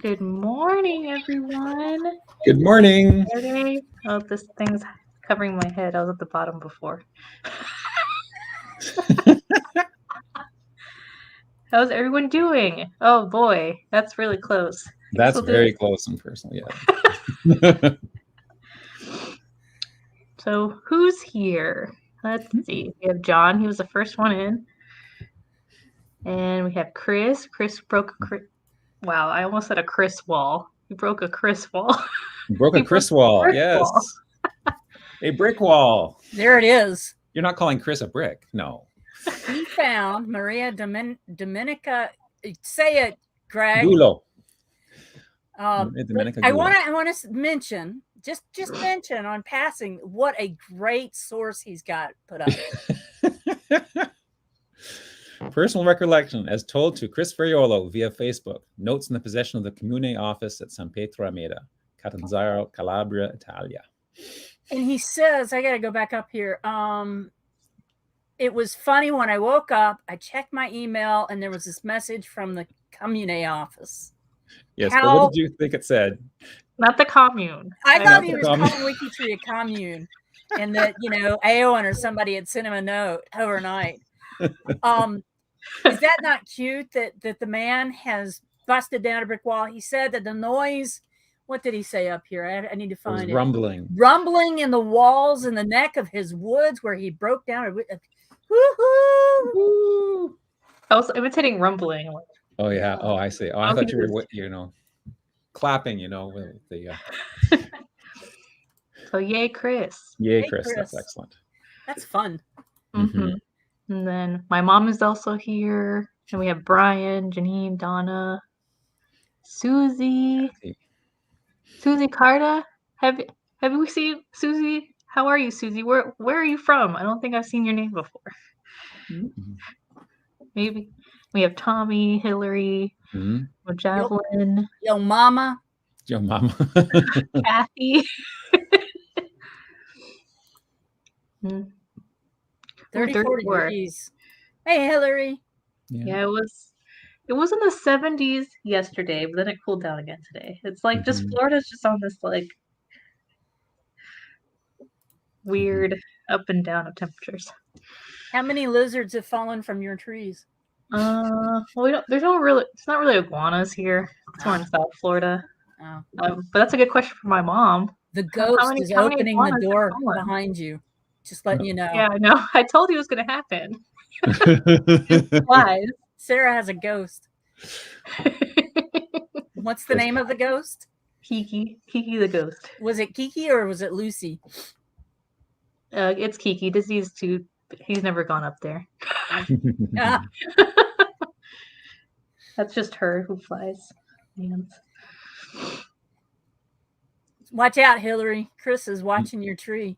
Good morning, everyone. Good morning. Saturday. Oh, this thing's covering my head. I was at the bottom before. How's everyone doing? Oh boy, that's really close. That's very close and personal, yeah. So who's here? Let's see. We have John. He was the first one in. And we have Chris. Chris broke a Wow, I almost said a Chris wall. He broke a Chris wall. Broke a Chris wall, yes. Wall. A brick wall. There it is. You're not calling Chris a brick, no. He found Maria Dominica. Say it, Greg. Gulo. I want to mention, just mention on passing, what a great source he's got put up. Personal recollection, as told to Chris Ferriolo via Facebook. Notes in the possession of the Comune office at San Pietro Ameda, Catanzaro, Calabria, Italia. And he says, I got to go back up here. It was funny when I woke up, I checked my email, and there was this message from the Comune office. Yes, but what did you think it said? Not the commune. I thought he was calling WikiTree a commune, and that, Aowen or somebody had sent him a note overnight. Is that not cute that the man has busted down a brick wall? He said that the noise, what did he say up here? I need to find it. Rumbling. Rumbling in the walls in the neck of his woods where he broke down. Woohoo! I was imitating rumbling. Oh, yeah. Oh, I see. Oh, I thought you were, clapping, with the... So, yay, Chris. Yay, Chris. That's excellent. That's fun. Mm-hmm. And then my mom is also here. And we have Brian, Janine, Donna, Susie Carta. Have we seen Susie? How are you, Susie? Where are you from? I don't think I've seen your name before. Mm-hmm. Maybe we have Tommy, Hillary, Javelin, Yo Mama, Kathy. 34 degrees. Hey, Hillary. Yeah, it was in the 70s yesterday, but then it cooled down again today. It's like just Florida's just on this like weird up and down of temperatures. How many lizards have fallen from your trees? Well, it's not really iguanas here. It's more in South Florida. Oh. But that's a good question for my mom. The ghost is opening the door behind you. Just letting you know. Yeah, I know. I told you it was going to happen. Why? Sarah has a ghost. What's the name of the ghost? Kiki the ghost. Was it Kiki or was it Lucy? It's Kiki. Disease too. He's never gone up there. That's just her who flies. Hands. Watch out, Hillary. Chris is watching your tree.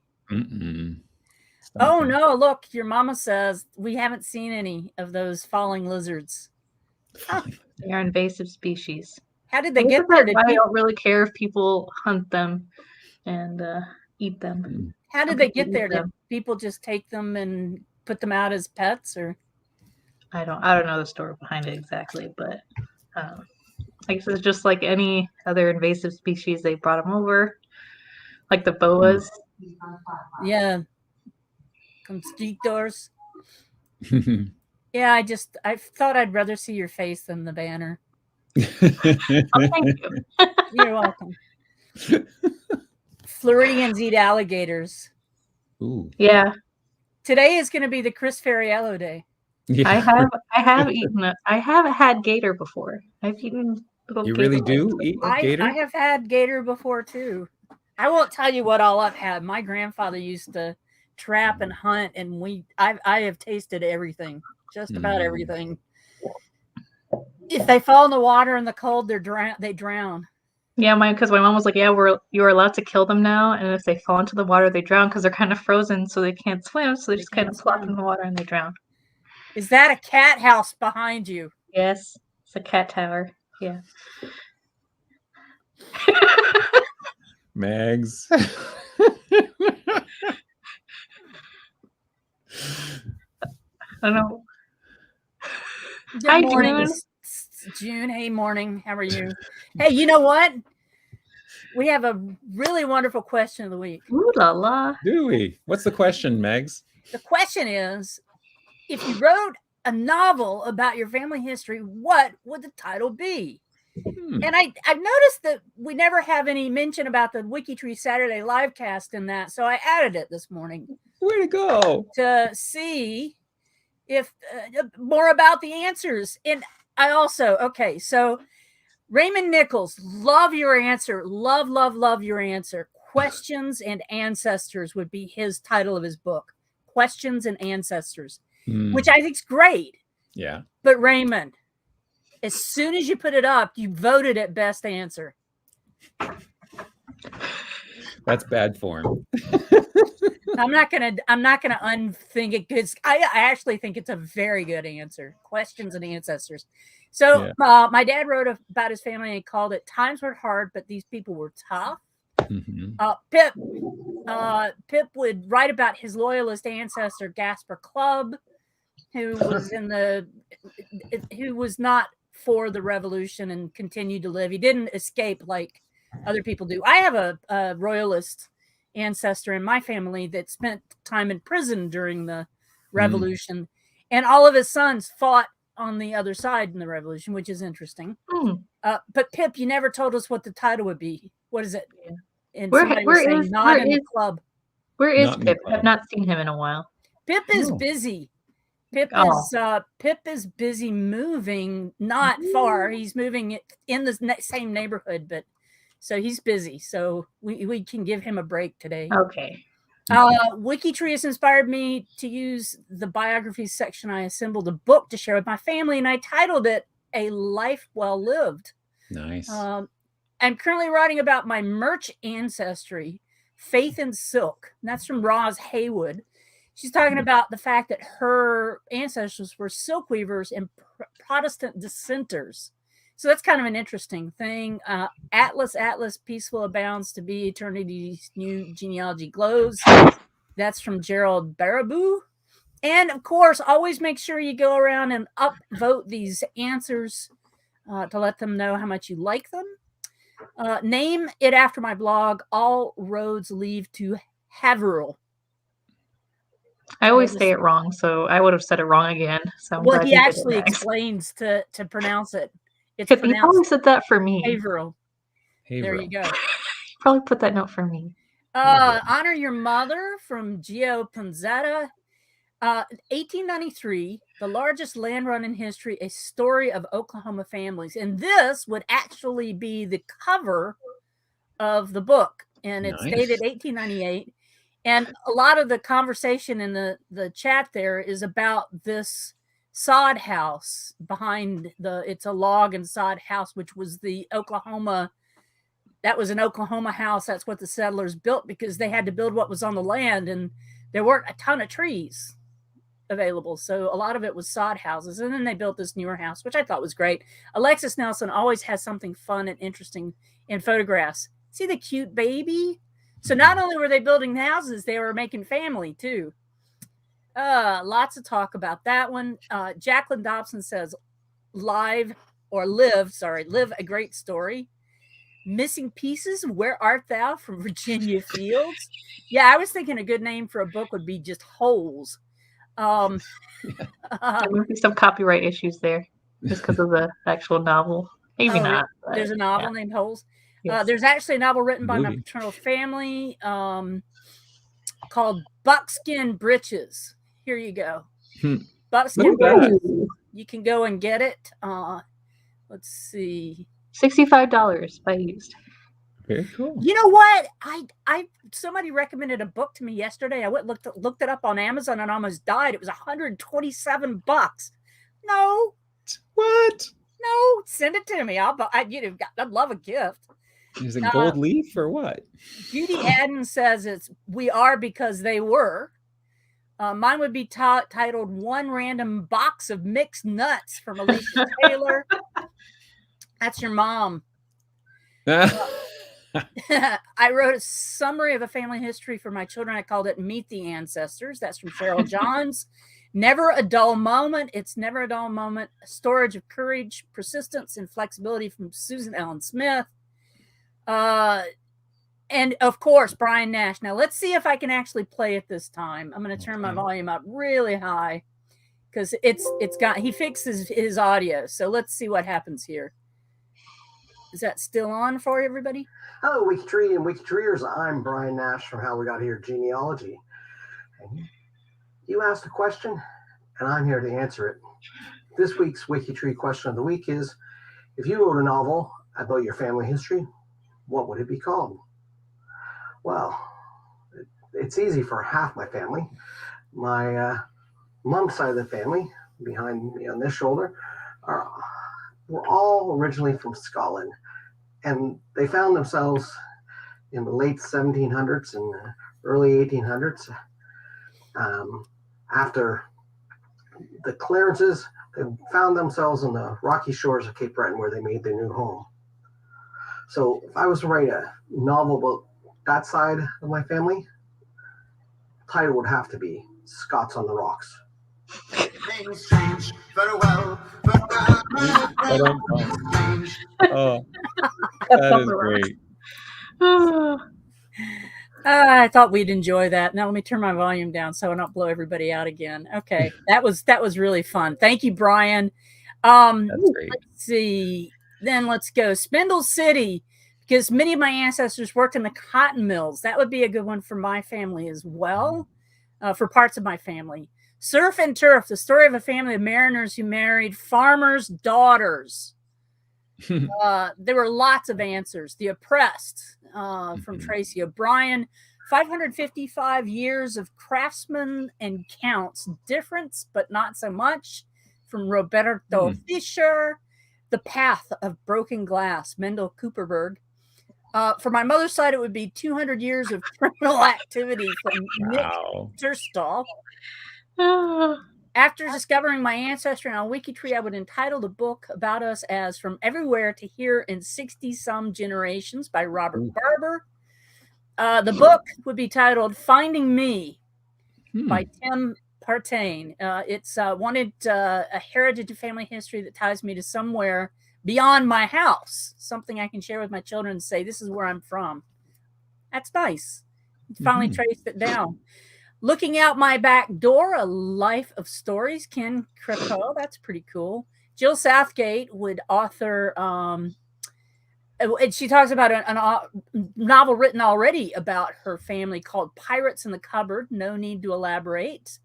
Oh, no, look, your mama says we haven't seen any of those falling lizards. They are invasive species. How did they get there? I don't really care if people hunt them and eat them. How did they get there? Did people just take them and put them out as pets, or? I don't know the story behind it exactly, but I guess it's just like any other invasive species. They brought them over, like the boas. Yeah. Constrictors. Yeah, I thought I'd rather see your face than the banner. Oh, thank you. You're welcome. Floridians eat alligators. Ooh. Yeah. Today is going to be the Chris Ferriello Day. Yeah. I have eaten it. I have had gator before. I've eaten. You really do eat gator? I have had gator before too. I won't tell you what all I've had. My grandfather used to trap and hunt, and I have tasted everything, just about everything. If they fall in the water in the cold, they drown. Yeah, because my mom was like, "Yeah, you're allowed to kill them now, and if they fall into the water, they drown because they're kind of frozen, so they can't swim, so they just kind of plop in the water and they drown." Is that a cat house behind you? Yes, it's a cat tower. Yeah. Mags. I don't know. Hi, June. June, hey, morning. How are you? Hey, you know what? We have a really wonderful question of the week. Ooh la la. Do we? What's the question, Megs? The question is, if you wrote a novel about your family history, what would the title be? And I've noticed that we never have any mention about the WikiTree Saturday live cast in that, so I added it this morning. Way to go. To see if more about the answers. And I also, okay, so Raymond Nichols, love your answer. Love, love, love your answer. Questions and Ancestors would be his title of his book. Questions and Ancestors, which I think is great. Yeah. But Raymond, as soon as you put it up, you voted it best answer. That's bad form. I'm not gonna unthink it because I actually think it's a very good answer. Questions and Ancestors. So my dad wrote about his family and he called it "Times Were Hard, but These People Were Tough." Pip would write about his loyalist ancestor Gasper Clubb, who was not for the revolution and continued to live. He didn't escape like other people do. I have a royalist ancestor in my family that spent time in prison during the revolution, and all of his sons fought on the other side in the revolution, which is interesting. But Pip, you never told us what the title would be. What is it? And somebody was saying not in the club. Where is Pip? I've not seen him in a while. Pip is busy. Pip is busy moving not far. He's moving in the same neighborhood, but so he's busy. So we can give him a break today. Okay. WikiTree has inspired me to use the biographies section. I assembled a book to share with my family, and I titled it "A Life Well Lived." Nice. I'm currently writing about my merch ancestry, Faith in Silk. And that's from Roz Haywood. She's talking about the fact that her ancestors were silk weavers and Protestant dissenters. So that's kind of an interesting thing. Atlas, peaceful abounds to be, eternity's new genealogy glows. That's from Gerald Baraboo. And of course, always make sure you go around and upvote these answers to let them know how much you like them. Name it after my blog, All Roads Lead to Haverhill. I always say it wrong, so I would have said it wrong again. So well, he actually explains to pronounce it. It's he probably said that for me. Haverhill. There you go. Probably put that note for me. Honor Your Mother from Gio Panzetta. 1893, the largest land run in history, a story of Oklahoma families. And this would actually be the cover of the book. And it's dated 1898. And a lot of the conversation in the chat there is about this sod house behind it's a log and sod house, which was an Oklahoma house. That's what the settlers built because they had to build what was on the land, and there weren't a ton of trees available. So a lot of it was sod houses. And then they built this newer house, which I thought was great. Alexis Nelson always has something fun and interesting in photographs. See the cute baby? So not only were they building houses, they were making family too. Lots of talk about that one. Jacqueline Dobson says, live a great story. Missing Pieces, Where Art Thou from Virginia Fields. Yeah, I was thinking a good name for a book would be just Holes. There might be some copyright issues there just because of the actual novel. Maybe not. There's a novel named Holes. Yes. There's actually a novel written by my paternal family called Buckskin Britches. Here you go. Buckskin Britches. You can go and get it. Let's see. $65 by used. Very cool. You know what? I somebody recommended a book to me yesterday. I went looked it up on Amazon and almost died. It was $127. No. What? No, send it to me. I'd love a gift. Is it gold leaf or what? Judy Adden says it's We Are Because They Were. Mine would be titled One Random Box of Mixed Nuts from Alicia Taylor. That's your mom. I wrote a summary of a family history for my children. I called it Meet the Ancestors. That's from Cheryl Johns. Never a dull moment. It's never a dull moment. A storage of courage, persistence, and flexibility from Susan Ellen Smith. And of course, Brian Nash. Now let's see if I can actually play it this time. I'm going to turn my volume up really high because he fixes his audio. So let's see what happens here. Is that still on for everybody? Hello, WikiTree and WikiTreeers. I'm Brian Nash from How We Got Here Genealogy. And you asked a question, and I'm here to answer it. This week's WikiTree question of the week is, if you wrote a novel about your family history, what would it be called? Well, it's easy for half my family. My mom's side of the family, behind me on this shoulder, were all originally from Scotland. And they found themselves in the late 1700s and early 1800s. After the clearances, they found themselves on the rocky shores of Cape Breton where they made their new home. So if I was to write a novel about that side of my family, the title would have to be Scots on the Rocks. Things change very well. Oh, that is great. I thought we'd enjoy that. Now let me turn my volume down so I don't blow everybody out again. Okay, that was really fun. Thank you, Brian. That's great. Let's see. Then let's go Spindle City, because many of my ancestors worked in the cotton mills. That would be a good one for my family as well, for parts of my family. Surf and Turf, the story of a family of mariners who married farmers' daughters. There were lots of answers. The Oppressed, from Tracy O'Brien. 555 years of craftsmen and counts. Difference, but not so much, from Roberto Fischer. The Path of Broken Glass, Mendel Cooperberg. For my mother's side, it would be 200 years of criminal activity from Nick Terstall. After discovering my ancestry on WikiTree, I would entitle the book about us as From Everywhere to Here in 60-some Generations by Robert Barber. The book would be titled Finding Me by Tim Partain. It's wanted a heritage of family history that ties me to somewhere beyond my house, something I can share with my children and say, this is where I'm from. That's nice. Finally traced it down. Looking Out My Back Door, A Life of Stories, Ken Crepeau. That's pretty cool. Jill Southgate would author, and she talks about a novel written already about her family called Pirates in the Cupboard. No need to elaborate.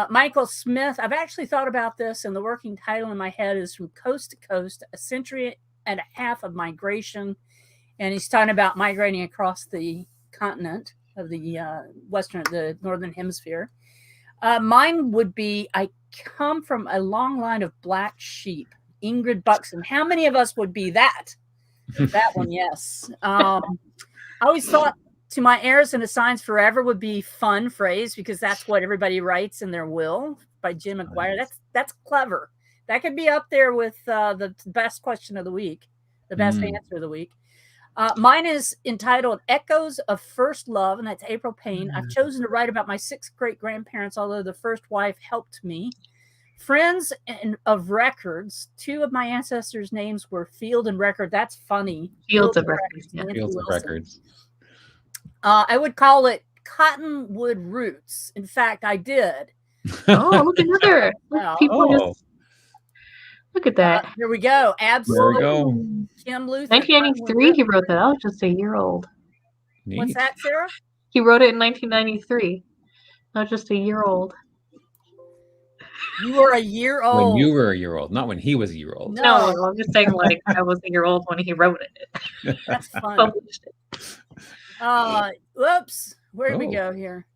Michael Smith, I've actually thought about this, and the working title in my head is From Coast to Coast, A Century and a Half of Migration. And he's talking about migrating across the continent of the northern hemisphere. Mine would be I Come from a Long Line of Black Sheep, Ingrid Buxton. How many of us would be that? That one, yes. I always thought To My Heirs and Assigns Forever would be fun phrase, because that's what everybody writes in their will, by Jim McGuire. That's clever. That could be up there with the best question of the week, the best answer of the week. Mine is entitled Echoes of First Love, and that's April Payne. I've chosen to write about my 6 great-grandparents, although the first wife helped me. Friends of Records. 2 of my ancestors' names were Field and Record. That's funny. Fields of Records. Yeah. Fields of Records. I would call it Cottonwood Roots. In fact, I did. Oh, look another. Look at that. Here we go. Absolutely. There we go. Kim Luther. 1993, he wrote that. I was just a year old. Neat. What's that, Sarah? He wrote it in 1993. Not just a year old. You were a year old. When you were a year old, not when he was a year old. No, I'm just saying, like, I was a year old when he wrote it. That's fun. Whoops. Where did we go here?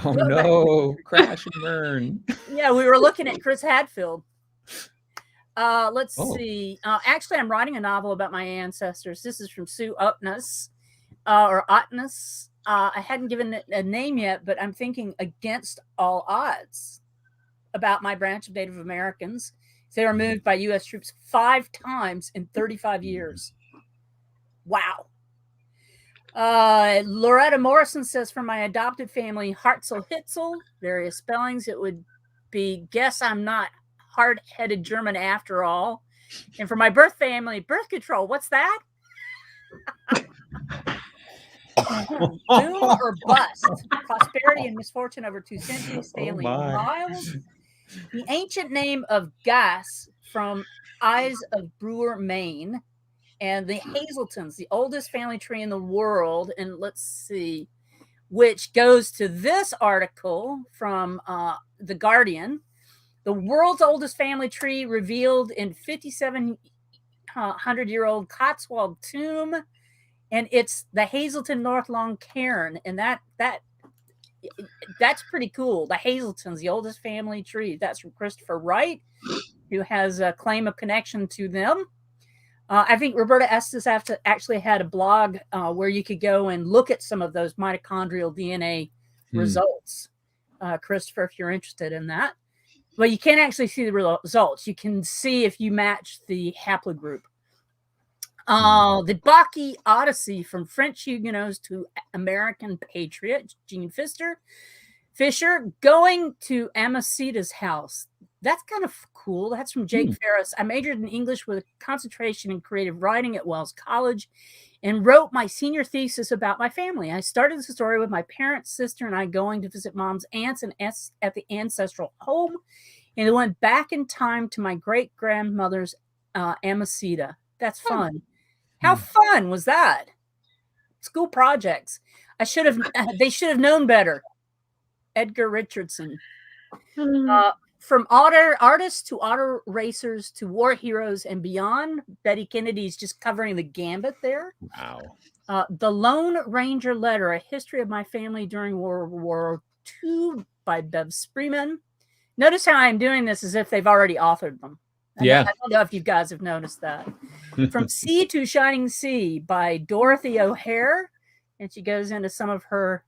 Oh, no. Crash and burn. Yeah, we were looking at Chris Hadfield. Let's see. Actually, I'm writing a novel about my ancestors. This is from Sue Otness, or Otness. I hadn't given it a name yet, but I'm thinking Against All Odds, about my branch of Native Americans. They were moved by U.S. troops 5 times in 35 years. Wow. Loretta Morrison says, from my adopted family, Hartzell Hitzel, various spellings, it would be Guess I'm Not Hard-Headed German After All. And for my birth family, Birth Control. What's that? Boom or bust. Prosperity and misfortune over 2 centuries. Stanley Miles. The ancient name of Gas from Eyes of Brewer, Maine. And the Hazeltons, the oldest family tree in the world. And let's see, which goes to this article from The Guardian. The world's oldest family tree revealed in 5,700-year-old Cotswold tomb. And it's the Hazelton North Lawn Cairn. And that's pretty cool. The Hazeltons, the oldest family tree. That's from Christopher Wright, who has a claim of connection to them. I think Roberta Estes actually had a blog where you could go and look at some of those mitochondrial DNA results. Christopher, if you're interested in that. Well, you can't actually see the results. You can see if you match the haplogroup. The Baki Odyssey, from French Huguenots to American patriot, Jean Fisher, going to Amacita's house. That's kind of cool. That's from Jake Ferris. I majored in English with a concentration in creative writing at Wells College and wrote my senior thesis about my family. I started the story with my parents, sister, and I going to visit mom's aunts and at the ancestral home. And it went back in time to my great-grandmother's Amacita. That's fun. How fun was that? School projects. They should have known better. Edgar Richardson. From artists to auto racers to war heroes and beyond, Betty Kennedy's just covering the gambit there. Wow. The Lone Ranger Letter, A History of My Family During World War II by Bev Spreeman. Notice how I'm doing this as if they've already authored them. I don't know if you guys have noticed that. From Sea to Shining Sea by Dorothy O'Hare. And she goes into some of her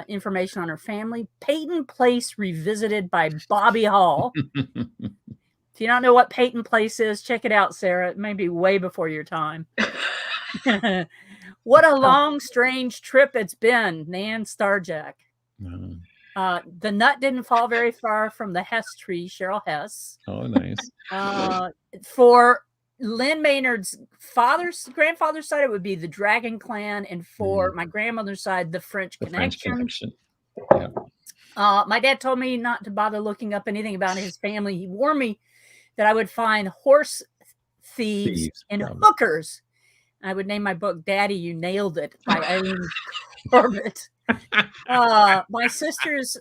information on her family. Peyton Place Revisited by Bobby Hall. If you don't know what Peyton Place is, check it out, Sarah. It may be way before your time. What a long, strange trip it's been, Nan Starjack. The nut didn't fall very far from the Hess tree, Cheryl Hess. Oh, nice. For Lynn Maynard's grandfather's side, it would be the Dragon Clan, and for my grandmother's side, the French Connection. Yeah. My dad told me not to bother looking up anything about his family. He warned me that I would find horse thieves and hookers. I would name my book "Daddy, You Nailed It" by Eileen Corbett. My sister's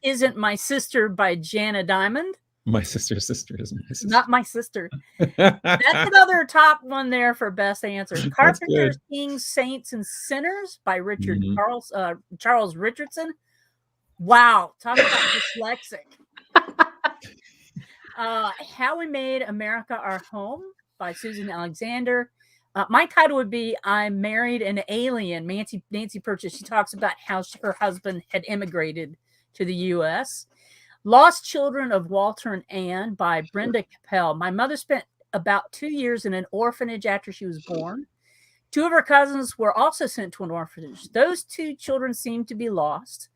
Isn't My Sister by Jana Diamond. My sister's sister isn't my sister. Not my sister. That's another top one there for best answer. Carpenters, Kings, Saints, and Sinners by Richard Charles Richardson. Wow, talk about dyslexic. How We Made America Our Home by Susan Alexander. My title would be I Married an Alien. Nancy Purchase. She talks about how her husband had immigrated to the U.S. Lost Children of Walter and Anne by Brenda Capel. My mother spent about 2 years in an orphanage after she was born. 2 of her cousins were also sent to an orphanage. Those 2 children seemed to be lost.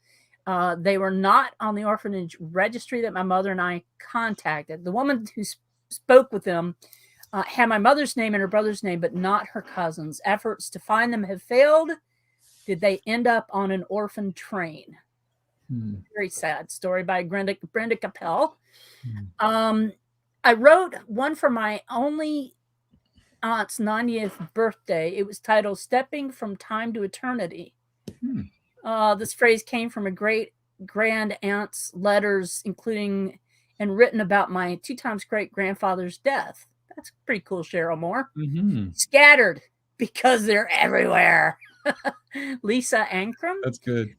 They were not on the orphanage registry that my mother and I contacted. The woman who spoke with them had my mother's name and her brother's name, but not her cousins. Efforts to find them have failed. Did they end up on an orphan train? Very sad story by Brenda Capel. I wrote one for my only aunt's 90th birthday. It was titled Stepping from Time to Eternity. This phrase came from a great grand aunt's letters, including and written about my 2 times great grandfather's death. That's pretty cool, Cheryl Moore. Scattered because they're everywhere. Lisa Ankrum. That's good.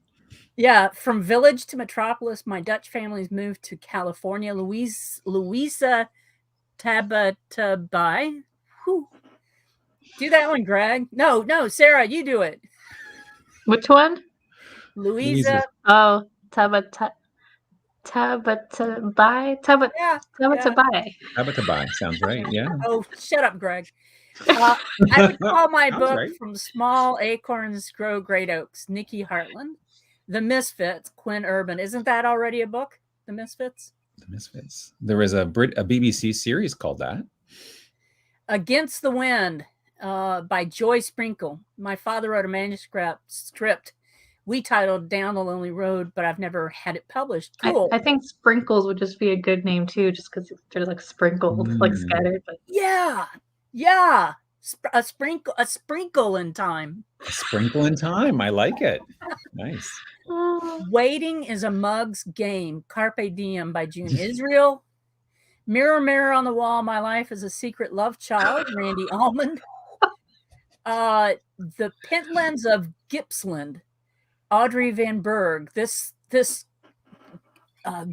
Yeah, from village to metropolis, my Dutch family's moved to California. Louisa Tabatabai. Do that one, Greg. No, Sarah, you do it. Which one? Louisa. Oh, Tabatabai. Tabatabai. Tabatabai sounds right. Yeah. Oh, shut up, Greg. I would call my book From Small Acorns Grow Great Oaks, Nikki Hartland. The Misfits, Quinn Urban. Isn't that already a book? The Misfits? The Misfits. There was a BBC series called that. Against the Wind by Joy Sprinkle. My father wrote a manuscript we titled Down the Lonely Road, but I've never had it published. Cool. I think Sprinkles would just be a good name too, just because they're like sprinkled, like scattered. But yeah. A sprinkle in time. A sprinkle in time. I like it. Nice. Waiting is a mug's game. Carpe Diem by June Israel. Mirror, mirror on the wall, my life is a secret love child. Randy Almond. The Pentlands of Gippsland. Audrey Van Berg. This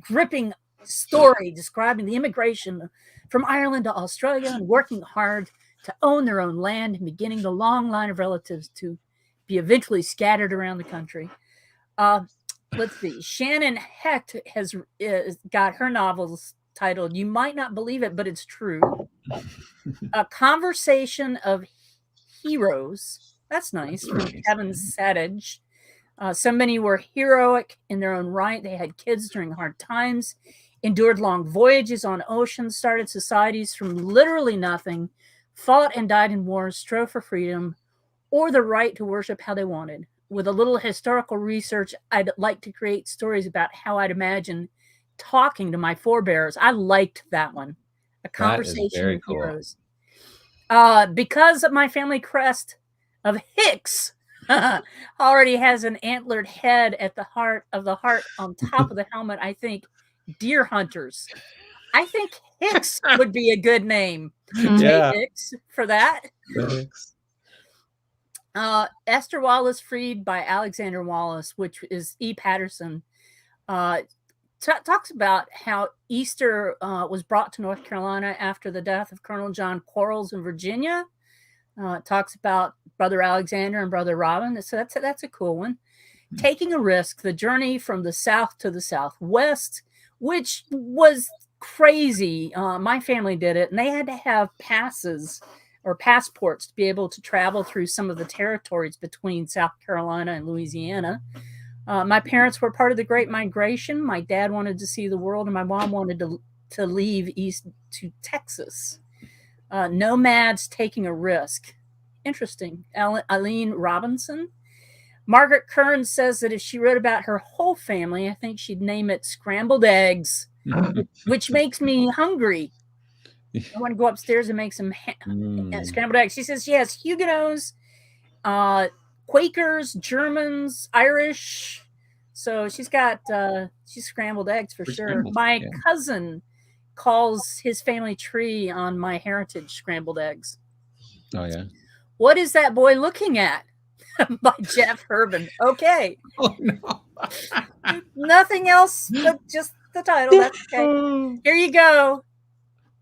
gripping story describing the immigration from Ireland to Australia and working hard to own their own land and beginning the long line of relatives to be eventually scattered around the country. Let's see. Shannon Hecht has got her novels titled You Might Not Believe It, But It's True. A Conversation of Heroes. That's nice. From Kevin Sadage. So many were heroic in their own right. They had kids during hard times, endured long voyages on oceans, started societies from literally nothing, fought and died in wars, strove for freedom, or the right to worship how they wanted. With a little historical research, I'd like to create stories about how I'd imagine talking to my forebears. I liked that one. A Conversation of Heroes. Because of my family crest of Hicks already has an antlered head at the heart on top of the helmet, I think Deer Hunters. I think Hicks would be a good name. Yeah. Hicks for that. Hicks. Esther Wallace Freed by Alexander Wallace, which is E. Patterson, talks about how Easter was brought to North Carolina after the death of Colonel John Quarles in Virginia. Talks about Brother Alexander and Brother Robin. So that's a cool one. Taking a Risk, the journey from the South to the Southwest, which was crazy. My family did it, and they had to have passes or passports to be able to travel through some of the territories between South Carolina and Louisiana. My parents were part of the Great Migration. My dad wanted to see the world, and my mom wanted to leave east to Texas. Nomads Taking a Risk. Interesting. Eileen Robinson. Margaret Kern says that if she wrote about her whole family, I think she'd name it Scrambled Eggs, which makes me hungry. I want to go upstairs and make some scrambled eggs. She says she has Huguenots, Quakers, Germans, Irish. So she's scrambled eggs for sure. My cousin calls his family tree on my heritage scrambled eggs. Oh, yeah. What is that boy looking at? By Jeff Herban. Okay. Oh, no. Nothing else but just the title. That's okay. Here you go.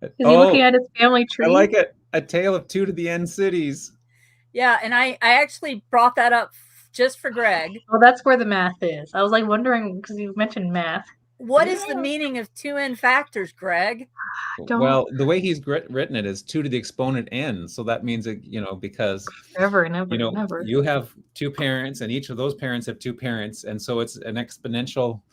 Is he looking at his family tree? I like it. A Tale of Two to the End Cities. Yeah, and I actually brought that up just for Greg. Well, that's where the math is. I was like wondering because you mentioned math. What is the meaning of 2 n factors, Greg? Well, the way he's written it is 2 to the exponent n. So that means that, because never. You have 2 parents, and each of those parents have 2 parents, and so it's an exponential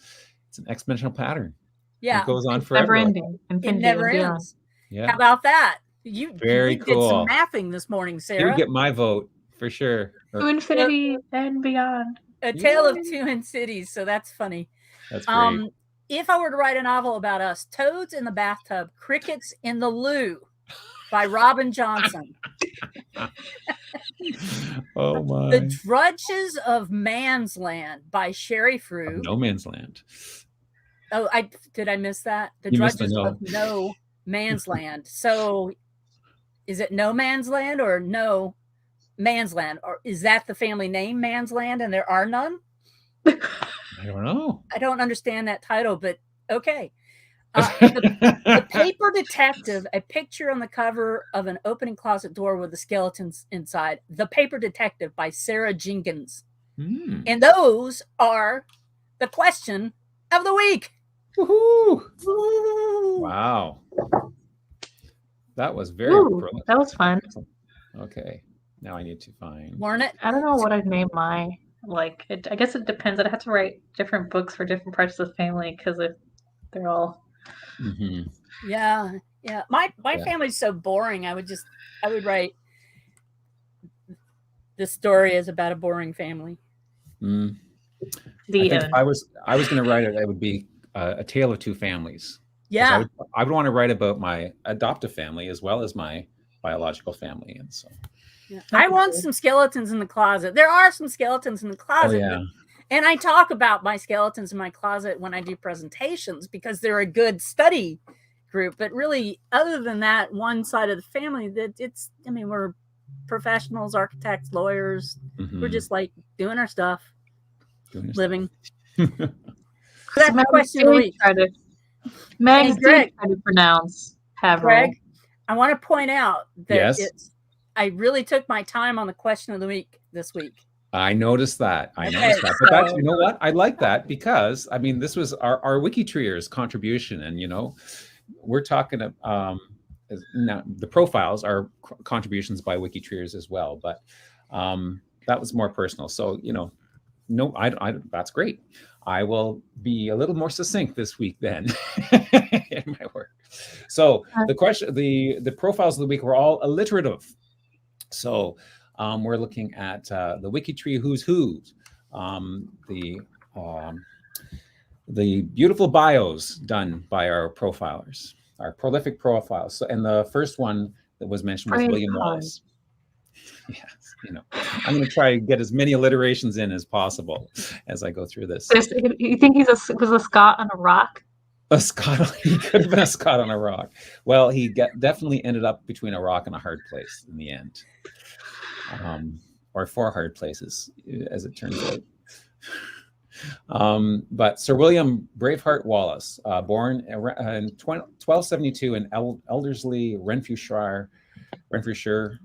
pattern. Yeah, it goes on forever. Never ending. It never ends. Yeah. How about that? You Very cool. Did some mathing this morning, Sarah. You get my vote for sure. To infinity and beyond. A Tale of Two Cities. So that's funny. That's great. If I were to write a novel about us, Toads in the Bathtub, Crickets in the Loo by Robin Johnson. Oh my. The Drudges of Man's Land by Sherry Frew. No Man's Land. Oh, did I miss that? The You Drudges of No Man's Land. So is it No Man's Land or No Man's Land? Or is that the family name, Man's Land, and there are none? I don't know. I don't understand that title, but okay. The Paper Detective, a picture on the cover of an opening closet door with the skeletons inside. The Paper Detective by Sarah Jenkins. And those are the question of the week. Woohoo! Wow. That was very prolific. That was fun. Okay. Now I need to find. Learn it. I don't know what I'd name my I guess it depends. I'd have to write different books for different parts of the family because if They're all. Mm-hmm. Yeah. My Yeah. family's so boring. I would write this story is about a boring family. Mm. The I think end. if I was going to write it, it would be a tale of two families. 'Cause Yeah. I would want to write about my adoptive family as well as my biological family, and so. Yeah. I want some skeletons in the closet. There are some skeletons in the closet. Oh yeah. And I talk about my skeletons in my closet when I do presentations because they're a good study group. But really, other than that, one side of the family, we're professionals, architects, lawyers. Mm-hmm. We're just like doing our stuff, living. That's the question of the week. Meg's Greg, trying to pronounce Haverhill. Greg, I want to point out that Yes. I really took my time on the question of the week this week. I noticed that. But that's, you know what? I like that because I mean, this was our WikiTreeers contribution, and we're talking now the profiles are contributions by WikiTreeers as well, but that was more personal. So no, I that's great. I will be a little more succinct this week then in my work. So the profiles of the week were all alliterative. So we're looking at the WikiTree Who's Who's, the beautiful bios done by our profilers, our prolific profiles. So, and the first one that was mentioned was William Wallace. Yes, I'm going to try to get as many alliterations in as possible as I go through this. You think he was a Scot on a rock? A Scot? He could have been a Scot on a rock. Well, he definitely ended up between a rock and a hard place in the end. Or 4 hard places, as it turns out. But Sir William Braveheart Wallace, born in 1272 in Elderslie, Renfrewshire,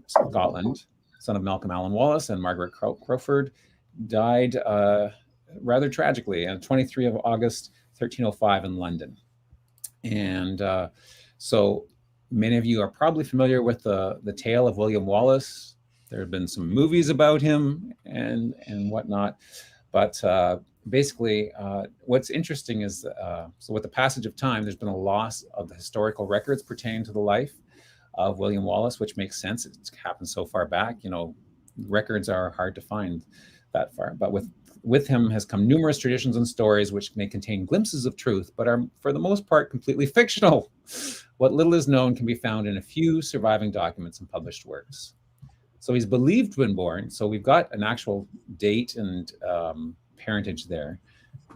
Scotland, son of Malcolm Allen Wallace and Margaret Crowford, died rather tragically on 23 of August, 1305 in London. And so many of you are probably familiar with the tale of William Wallace. There have been some movies about him and whatnot, but basically, what's interesting is so with the passage of time, there's been a loss of the historical records pertaining to the life of William Wallace, which makes sense. It's happened so far back. Records are hard to find that far, but with him has come numerous traditions and stories which may contain glimpses of truth, but are for the most part completely fictional. What little is known can be found in a few surviving documents and published works. So he's believed to have been born. So we've got an actual date and parentage there.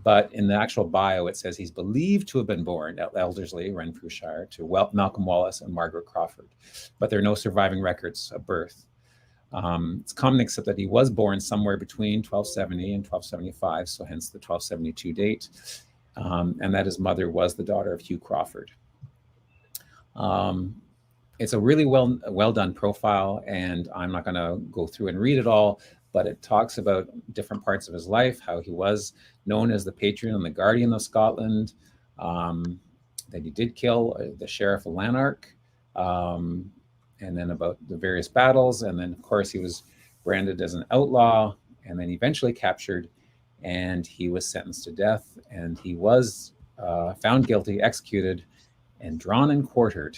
But in the actual bio, it says he's believed to have been born at Elderslie, Renfrewshire, to Malcolm Wallace and Margaret Crawford. But there are no surviving records of birth. It's common except that he was born somewhere between 1270 and 1275, so hence the 1272 date, and that his mother was the daughter of Hugh Crawford. It's a really well done profile, and I'm not going to go through and read it all, but it talks about different parts of his life, how he was known as the patron and the guardian of Scotland, that he did kill the sheriff of Lanark, and then about the various battles, and then of course he was branded as an outlaw, and then eventually captured, and he was sentenced to death, and he was found guilty, executed, and drawn and quartered.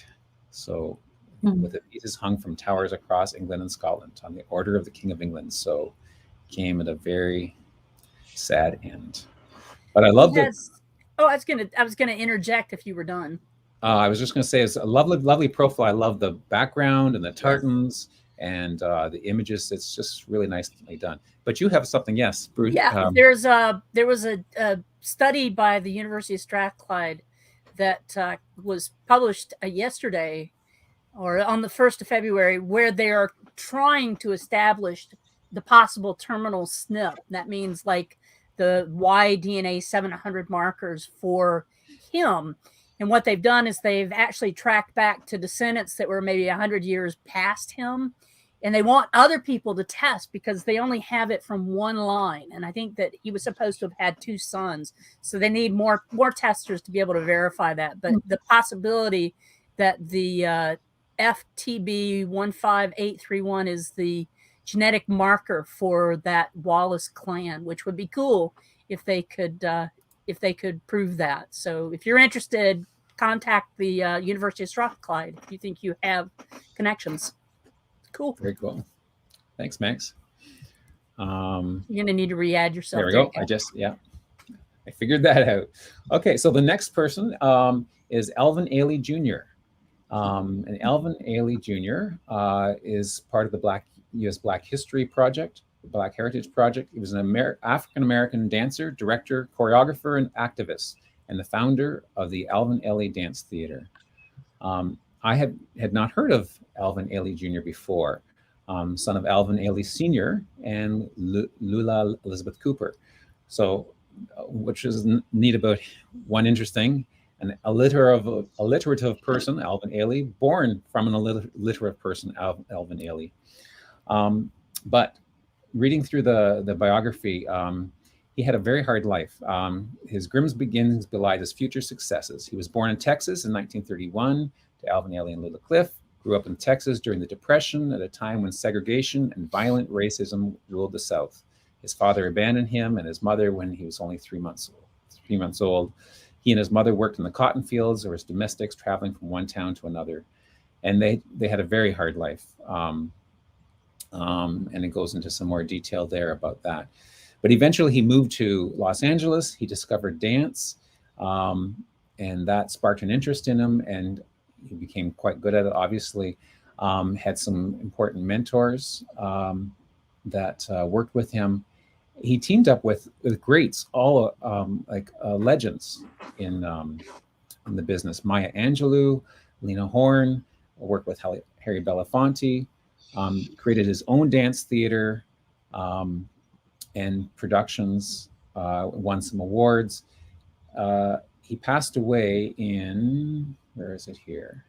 So with the pieces hung from towers across England and Scotland on the order of the King of England. So came at a very sad end. But I love that. Oh, I was gonna interject if you were done. I was just going to say it's a lovely profile. I love the background and the tartans and the images. It's just really nicely done. But you have something, yes, Bruce? Yeah, there was a study by the University of Strathclyde that was published yesterday, or on the 1st of February, where they are trying to establish the possible terminal SNP. That means like the Y-DNA 700 markers for him. And what they've done is they've actually tracked back to descendants that were maybe 100 years past him. And they want other people to test because they only have it from one line. And I think that he was supposed to have had 2 sons. So they need more testers to be able to verify that. But the possibility that the FTB 15831 is the genetic marker for that Wallace clan, which would be cool if they could if they could prove that. So if you're interested, contact the University of Strathclyde if you think you have connections. Cool. Very cool. Thanks, Max. You're gonna need to re-add yourself. There we go. I figured that out. Okay, so the next person is Alvin Ailey Jr. And Alvin Ailey Jr. Is part of the U.S. Black History Project, the Black Heritage Project. He was an African-American dancer, director, choreographer, and activist, and the founder of the Alvin Ailey Dance Theater. I had not heard of Alvin Ailey Jr. before, son of Alvin Ailey Sr. and Lula Elizabeth Cooper. So, which is neat about one interesting, an alliterative person, Alvin Ailey, born from an alliterative person, Alvin Ailey. But reading through the biography, he had a very hard life. His grim beginnings belied his future successes. He was born in Texas in 1931 to Alvin Ailey and Lula Cliff, grew up in Texas during the Depression at a time when segregation and violent racism ruled the South. His father abandoned him and his mother when he was only 3 months old. He and his mother worked in the cotton fields or as domestics, traveling from one town to another. And they had a very hard life. And it goes into some more detail there about that. But eventually he moved to Los Angeles. He discovered dance, and that sparked an interest in him, and he became quite good at it, obviously. Had some important mentors that worked with him. He teamed up with greats, all legends in the business. Maya Angelou, Lena Horne, worked with Harry Belafonte, created his own dance theater and productions, won some awards. He passed away in, where is it here?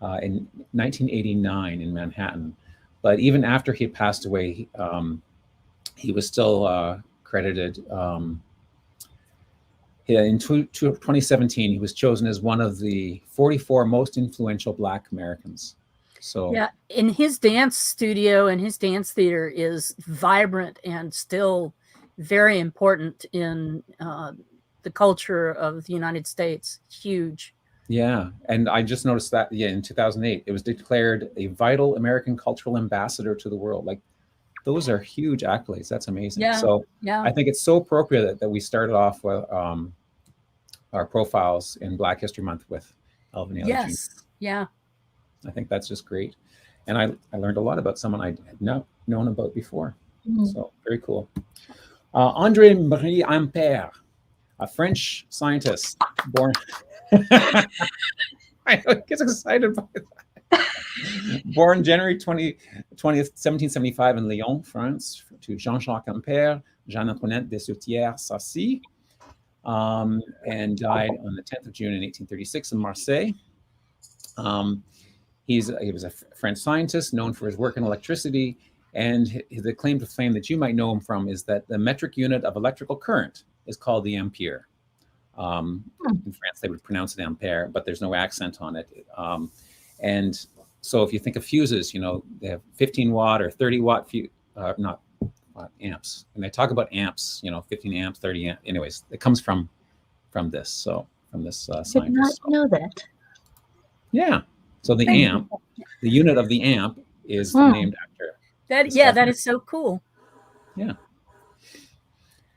In 1989 in Manhattan. But even after he passed away, he was still credited. In 2017, he was chosen as one of the 44 most influential Black Americans. So yeah, and his dance studio and his dance theater is vibrant and still very important in the culture of the United States. Huge. Yeah, and I just noticed that in 2008, it was declared a vital American cultural ambassador to the world. Like, those are huge accolades. That's amazing. Yeah, so yeah. I think it's so appropriate that we started off with our profiles in Black History Month with Alvin Ailey Jr. Yes, yeah. I think that's just great. And I learned a lot about someone I had not known about before. Mm-hmm. So very cool. André-Marie Ampere, a French scientist born... I get excited by that. Born January 20th, 1775 in Lyon, France, to Jean-Jacques Ampere, Jean-Antoinette de Sautière-Sassy, and died on the 10th of June in 1836 in Marseille. He was a French scientist known for his work in electricity, and the claim to fame that you might know him from is that the metric unit of electrical current is called the ampere. In France, they would pronounce it ampere, but there's no accent on it. And so if you think of fuses, they have 15 watt or 30 watt amps. And they talk about amps, 15 amps, 30 amps. Anyways, it comes from this. So from this scientist. Did not know that. Yeah. So the amp, the unit of the amp is named after. That is so cool. Yeah.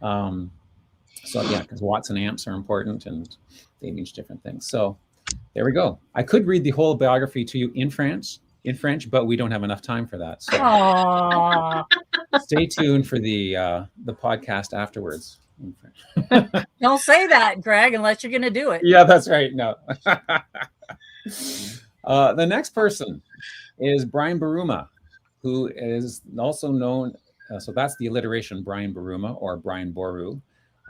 So yeah, because watts and amps are important and they mean different things. So there we go. I could read the whole biography to you in French, but we don't have enough time for that. So stay tuned for the podcast afterwards. In French. Don't say that, Greg, unless you're going to do it. Yeah, that's right. No. The next person is Brian Baruma, who is also known. So that's the alliteration, Brian Baruma or Brian Boru.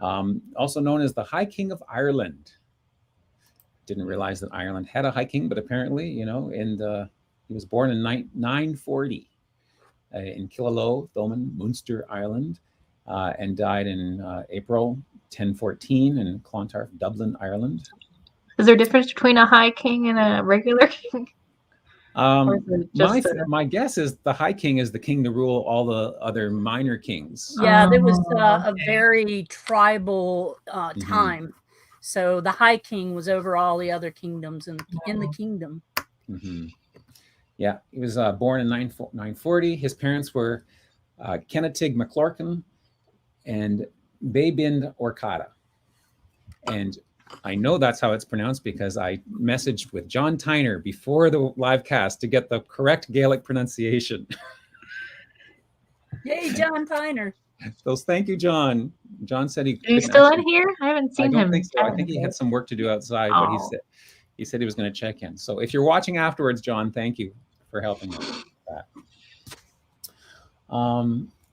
Also known as the High King of Ireland. Didn't realize that Ireland had a High King, but apparently, and he was born in 940 in Killaloe, Thomond, Munster, Ireland, and died in April 1014 in Clontarf, Dublin, Ireland. Is there a difference between a High King and a regular king? Or is it just My guess is the High King is the king to rule all the other minor kings. Yeah, there was Oh, a very tribal time. So the High King was over all the other kingdoms in the kingdom. Yeah, he was born in 940. His parents were Kennetig MacLorcan and Baybind Orcada. And I know that's how it's pronounced because I messaged with John Tyner before the live cast to get the correct Gaelic pronunciation. Yay, John Tyner. So thank you, John. John said is he still in here? I haven't seen him. I don't think so. I think he had some work to do outside, but he said he was going to check in. So if you're watching afterwards, John, thank you for helping us with that.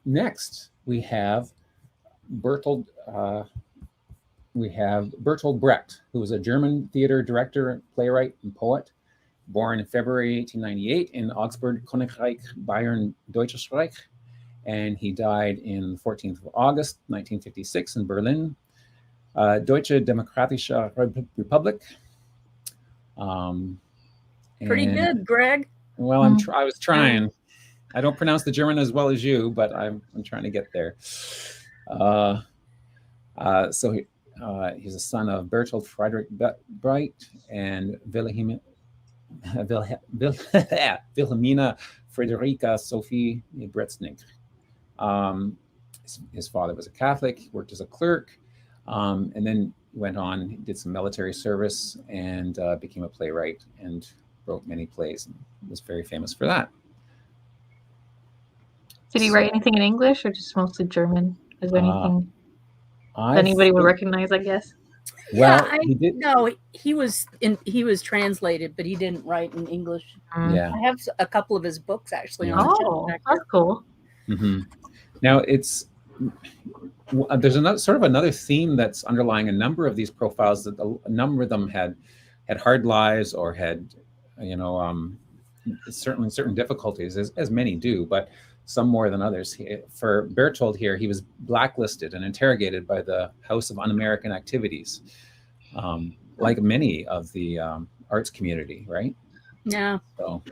Next, we have Bertolt Brecht, who was a German theater director, playwright, and poet, born in February 1898 in Augsburg, Königreich, Bayern, Deutsches Reich, and he died in 14th of August, 1956 in Berlin, Deutsche Demokratische Republik. Pretty good, Greg. Well, I was trying. I don't pronounce the German as well as you, but I'm trying to get there. So he's a son of Bertolt Friedrich Brecht and Wilhelmina Friederika Sophie Bretznig. His father was a Catholic. He worked as a clerk, and then went on, did some military service, and became a playwright and wrote many plays and was very famous for that. Did he write anything in English or just mostly German? Is there anything that anybody would recognize, I guess? Well, he did. No, he was translated, but he didn't write in English. Yeah, I have a couple of his books actually. On the that's cool. Now there's another theme that's underlying a number of these profiles, that a number of them had hard lives or had, certainly certain difficulties, as many do, but some more than others. For Bertolt here, he was blacklisted and interrogated by the House of Un-American Activities, like many of the arts community, right? Yeah. So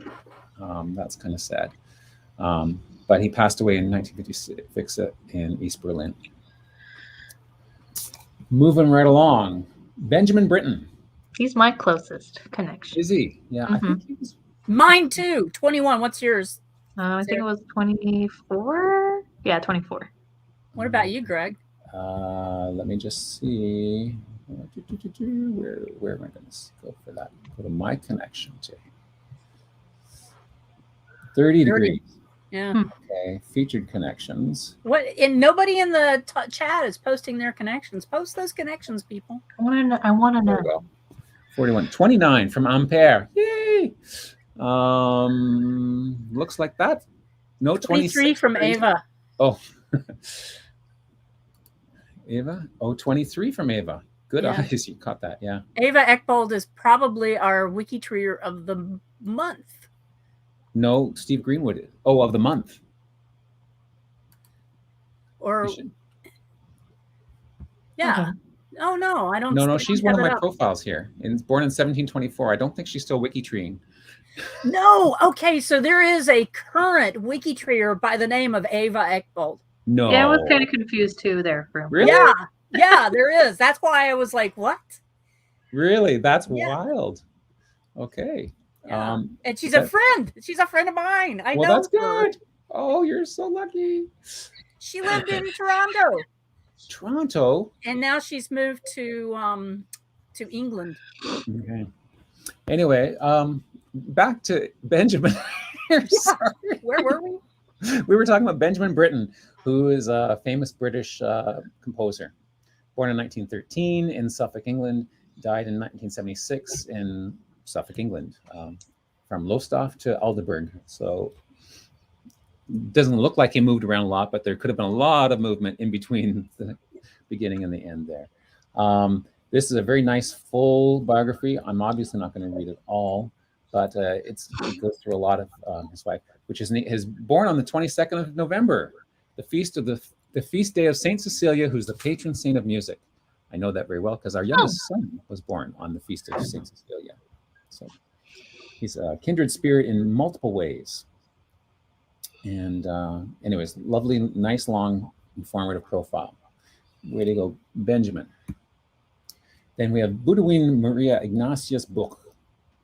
that's kind of sad. But he passed away in 1956 in East Berlin. Moving right along, Benjamin Britton. He's my closest connection. Is he? Yeah, I think he was. Mine too. 21. What's yours? I think it was 24. Yeah, 24. What about you, Greg? Let me just see. Where am I going to go for that? Go to my connection to 30 degrees. Yeah. Okay. Featured connections. What? And nobody in the chat is posting their connections. Post those connections, people. I want to know. 41. 29 from Ampere. Yay! Looks like that. No, 23 from Ava. Oh. Ava? Oh, 23 from Ava. Good eyes. You caught that. Yeah. Ava Eckbold is probably our WikiTree of the month. No, Steve Greenwood is. Oh, of the month. Or yeah. Okay. Oh no, I don't. No, she's one of my profiles here. And born in 1724. I don't think she's still WikiTreeing. No. Okay, so there is a current WikiTreeer by the name of Ava Eckbold. No. Yeah, I was kind of confused too there. Really? Yeah, there is. That's why I was like, what? Really? That's wild. Okay. Yeah. And she's a friend. She's a friend of mine. I know. Well, that's good. Oh, you're so lucky. She lived in Toronto. Toronto. And now she's moved to England. Okay. Anyway, back to Benjamin. Sorry. Where were we? We were talking about Benjamin Britton, who is a famous British composer. Born in 1913 in Suffolk, England, died in 1976 in Suffolk, England, from Lowestoft to Aldeburgh. So doesn't look like he moved around a lot, but there could have been a lot of movement in between the beginning and the end there. This is a very nice full biography. I'm obviously not going to read it all, but it goes through a lot of his life, which is born on the 22nd of November, the feast day of Saint Cecilia, who's the patron saint of music. I know that very well because our youngest son was born on the feast of Saint Cecilia. So he's a kindred spirit in multiple ways. And anyways, lovely, nice, long, informative profile. Way to go, Benjamin. Then we have Boudewijn Maria Ignatius Buch,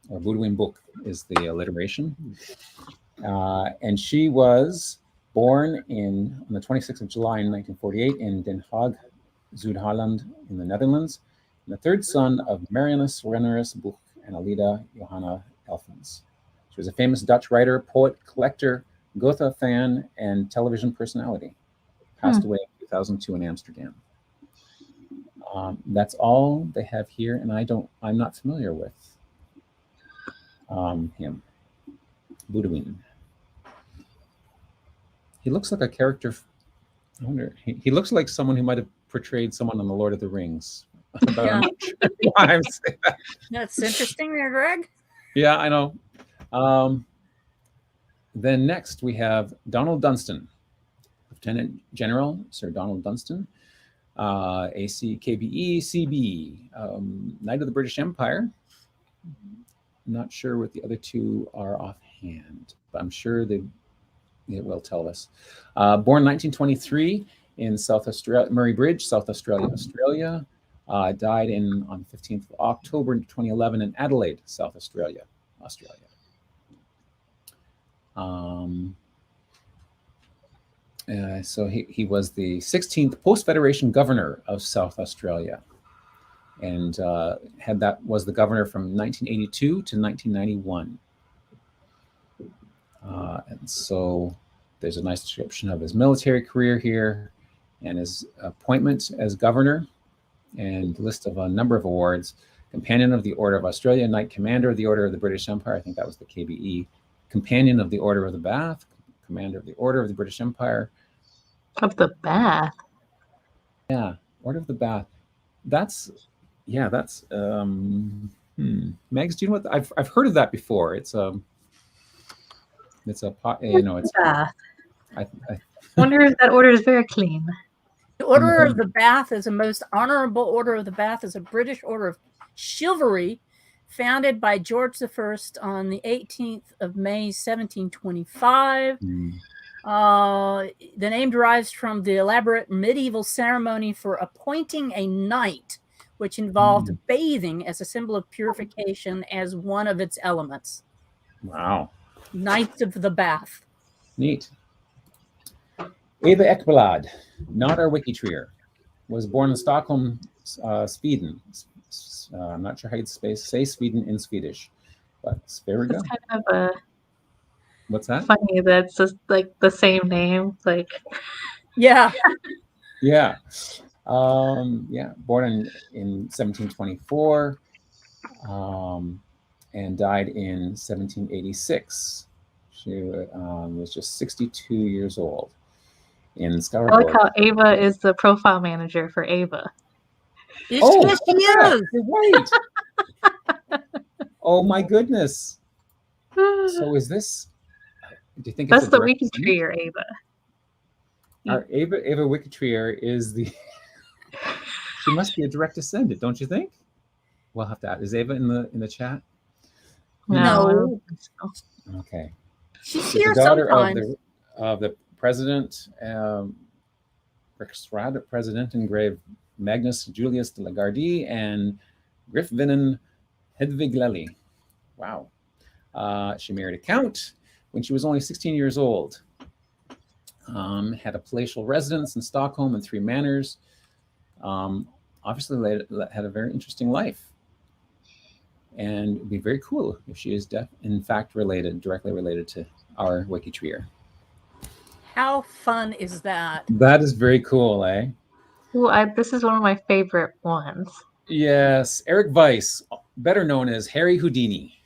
or Boudewijn Buch is the alliteration. And she was born on the 26th of July in 1948 in Den Haag, Zuid-Holland in the Netherlands, and the third son of Marianus Rennerus Buch and Alida Johanna Elfens. She was a famous Dutch writer, poet, collector, Gotha fan, and television personality. Passed away in 2002 in Amsterdam. That's all they have here, and I'm not familiar with him. Boudewijn. He looks like a character. I wonder. He looks like someone who might have portrayed someone on The Lord of the Rings. But I'm not sure why I'm saying that. That's interesting there, Greg. Yeah, I know. Then next we have Donald Dunstan, Lieutenant General Sir Donald Dunstan, ACKBE CB, Knight of the British Empire. Not sure what the other two are offhand, but I'm sure it will tell us. Born 1923 in South Australia, Murray Bridge, South Australia, Australia. Died on the 15th of October 2011 in Adelaide, South Australia, Australia. So he was the 16th post-Federation governor of South Australia, and was the governor from 1982 to 1991. And so there's a nice description of his military career here and his appointment as governor, and list of a number of awards. Companion of the Order of Australia, Knight Commander of the Order of the British Empire, I think that was the KBE, Companion of the Order of the Bath, Commander of the Order of the British Empire. Of the Bath? Yeah, Order of the Bath. Megs, do you know what, I've heard of that before. It's Bath. I wonder if that order is very clean. The Order of the Bath is the most honorable Order of the Bath, is a British order of chivalry founded by George I on the 18th of May, 1725. The name derives from the elaborate medieval ceremony for appointing a knight, which involved bathing as a symbol of purification as one of its elements. Wow. Knights of the Bath. Neat. Eva Ekblad, not our WikiTreeer, was born in Stockholm, Sweden. I'm not sure how you'd say Sweden in Swedish, but there we go. It's kind of What's that? funny that it's just like the same name. Like, yeah. Yeah. Born in 1724 and died in 1786. She was just 62 years old. In Scarborough. I like how Ava is the profile manager for Ava. Yes, she is. Right. Oh my goodness. So is this? Do you think That's it's the WikiTreeer Ava? Our Ava WikiTreeer is the. She must be a direct descendant, don't you think? We'll have to add. Is Ava in the chat? No. Okay. She's She's here the daughter sometimes. of the president, President engrave Magnus Julius de la Gardie and Griffvinen Hedvig Lely. Wow. She married a count when she was only 16 years old. Had a palatial residence in Stockholm and 3 manors. Obviously had a very interesting life. And it'd be very cool if she is in fact directly related to our WikiTreeer. How fun is that? That is very cool, eh? Ooh, this is one of my favorite ones. Yes, Eric Weiss, better known as Harry Houdini.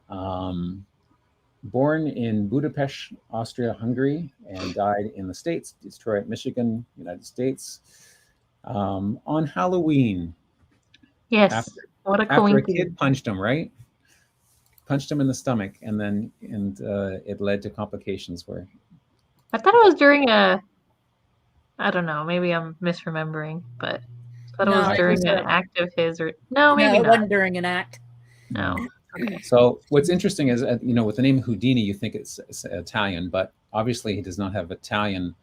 Born in Budapest, Austria, Hungary, and died in the States, Detroit, Michigan, United States, on Halloween. Yes, what a coincidence. After a kid punched him, right? Punched him in the stomach, and it led to complications where... I thought it was during I don't know, maybe I'm misremembering, but I thought it was during an act of his, or no, maybe it not. wasn't during an act. No. So what's interesting is, with the name Houdini, you think it's Italian, but obviously he does not have Italian.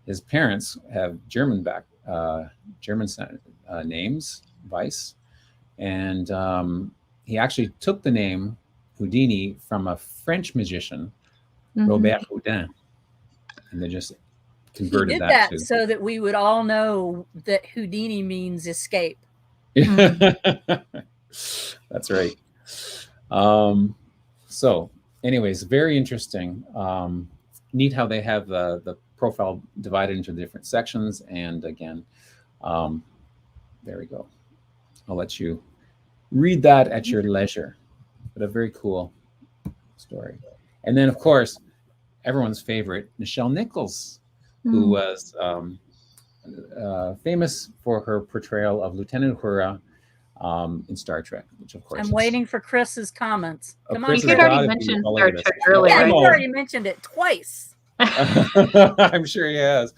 His parents have German names, Weiss, and he actually took the name Houdini from a French magician, Robert Houdin, and they just converted He did that that so that we would all know that Houdini means escape. That's right. So anyways, very interesting. Neat how they have the profile divided into different sections. And again, there we go. I'll let you read that at your leisure. But a very cool story. And then, of course, everyone's favorite, Nichelle Nichols, who was famous for her portrayal of Lieutenant Uhura in Star Trek, which of course I'm waiting for Chris's comments. Come on, you had already mentioned Star Trek earlier. Yeah, you already mentioned it twice. I'm sure he has.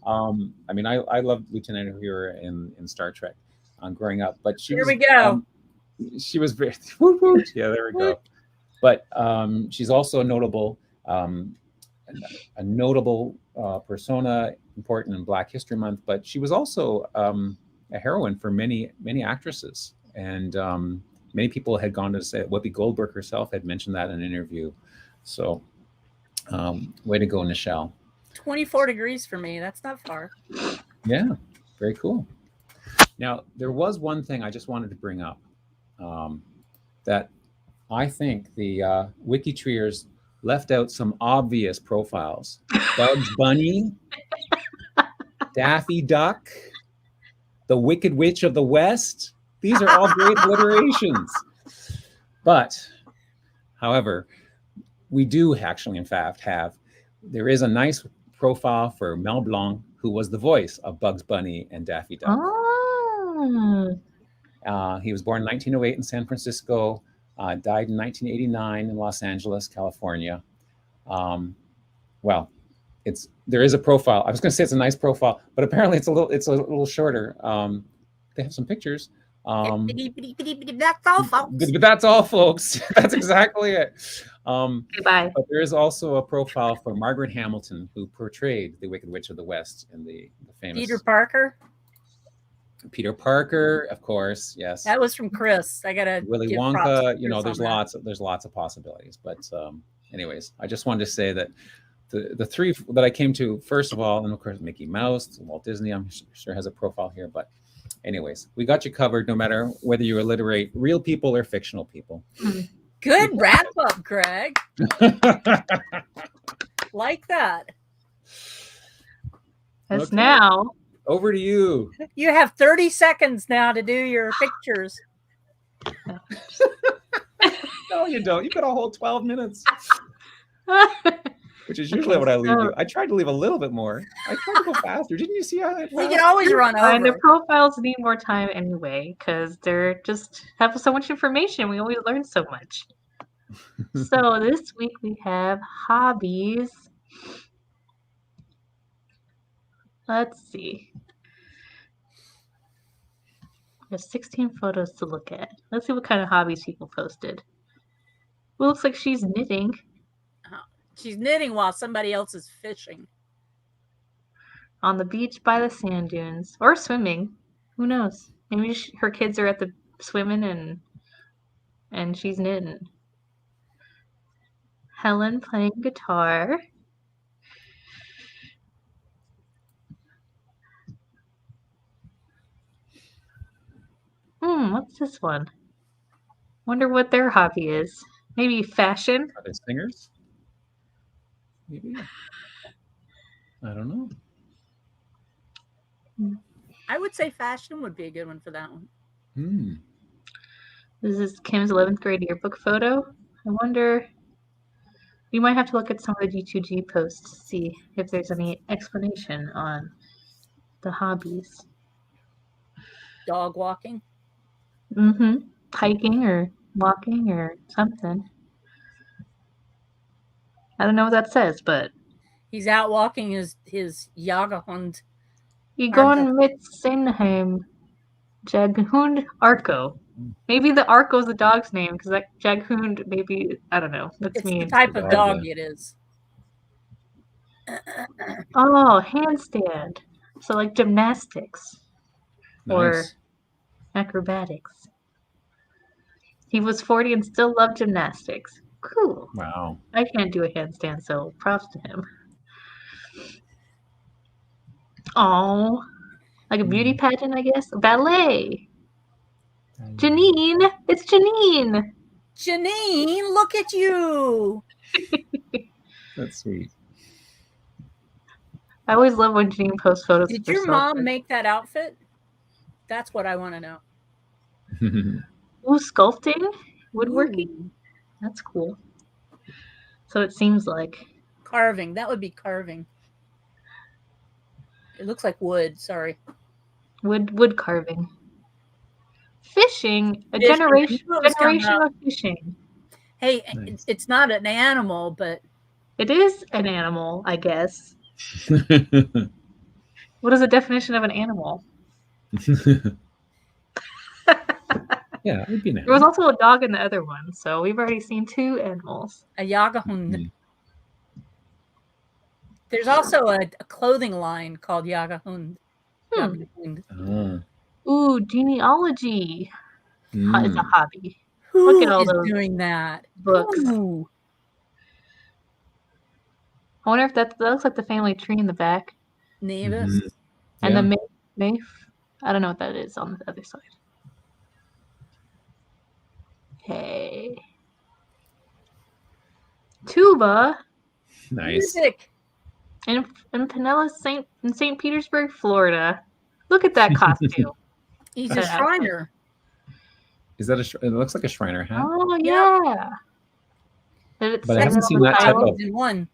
I mean, I loved Lieutenant Uhura in Star Trek growing up, but Here we go. She was very yeah, there we go. But she's also a notable persona, important in Black History Month. But she was also a heroine for many actresses, and many people had gone to say Whoopi Goldberg herself had mentioned that in an interview. So, way to go, Nichelle. 24 degrees for me. That's not far. Yeah, very cool. Now, there was one thing I just wanted to bring up that I think the WikiTreeers left out some obvious profiles. Bugs Bunny, Daffy Duck, the Wicked Witch of the West. These are all great alliterations. But, however, we do actually, in fact, there is a nice profile for Mel Blanc, who was the voice of Bugs Bunny and Daffy Duck. He was born in 1908 in San Francisco, died in 1989 in Los Angeles, California. Well, there is a profile. I was going to say it's a nice profile, but apparently it's a little shorter. They have some pictures. That's all, folks. But that's all, folks. That's exactly it. Goodbye. But there is also a profile for Margaret Hamilton, who portrayed the Wicked Witch of the West in the famous Peter Parker. Peter Parker, of course, yes. That was from Chris. I gotta Willy Wonka. There's lots of possibilities. But anyways, I just wanted to say that the three that I came to first of all, and of course Mickey Mouse, Walt Disney, I'm sure has a profile here. But anyways, we got you covered, no matter whether you alliterate real people or fictional people. Good wrap up, Greg. Like that. As now. Over to you. You have 30 seconds now to do your pictures. No, you don't. You've got a whole 12 minutes. Which is usually what I leave you. I tried to leave a little bit more. I tried to go faster. Didn't you see how I We can always run over. The profiles need more time anyway, because they're just have so much information. We always learn so much. So this week we have hobbies. Let's see. There's 16 photos to look at. Let's see what kind of hobbies people posted. Well, looks like she's knitting. She's knitting while somebody else is fishing. On the beach by the sand dunes. Or swimming. Who knows? Maybe her kids are at the swimming and she's knitting. Helen playing guitar. What's this one? Wonder what their hobby is. Maybe fashion? Are they singers? Maybe. I don't know. I would say fashion would be a good one for that one. This is Kim's 11th grade yearbook photo. I wonder... You might have to look at some of the G2G posts to see if there's any explanation on the hobbies. Dog walking? Hiking or walking or something. I don't know what that says, but... He's out walking his Jagdhund. Egon mit Senheim. Jaghund Arco. Maybe the Arco's the dog's name because that Jaghund, maybe, I don't know. That's It's me. the type of dog, dog yeah. it is. Oh, handstand. So like gymnastics or Nice. acrobatics. He was 40 and still loved gymnastics. Cool. Wow. I can't do a handstand, so props to him. Oh, like a beauty pageant, I guess. A ballet. Janine, it's Janine. Janine, look at you. That's sweet. I always love when Janine posts photos. Did of your herself. mom make that outfit? That's what I want to know. Ooh, sculpting, woodworking. Ooh, That's cool. So it seems like carving. That would be carving. It looks like wood. Sorry. wood carving. Fishing, a Fishing. generation I knew it was coming of up. fishing. Hey, Nice. it's not an animal, but It is an animal, I guess. What is the definition of an animal? Yeah, it would be nice. There was also a dog in the other one, so we've already seen 2 animals. a Jagdhund. Mhm. There's also a clothing line called Jagdhund. Jagdhund. Ah. Ooh, genealogy. It's a Mm. hobby. Who Look at all is those doing that? books. Who? I wonder if that looks like the family tree in the back. Nevis. Mhm. And Yeah. the Maeve. I don't know what that is on the other side. Okay. Tuba Nice. Music. in Pinellas, in St. Petersburg, Florida. Look at that costume. He's a Yeah. Shriner. Is that it looks like a Shriner hat. Oh Yep. yeah. But I haven't seen that type of in one.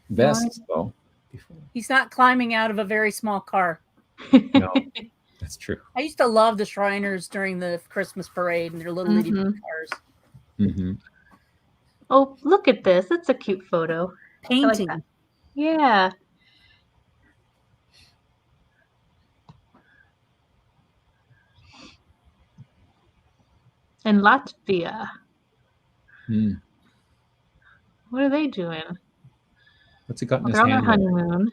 vest though before. He's not climbing out of a very small car. No, that's true. I used to love the Shriners during the Christmas parade and their little itty bitty Mhm. cars. Mm-hmm. Oh, look at this. It's a cute photo. Painting. that. Yeah. In Latvia. Mm. What are they doing? What's he got in his They're on their hand? there? honeymoon.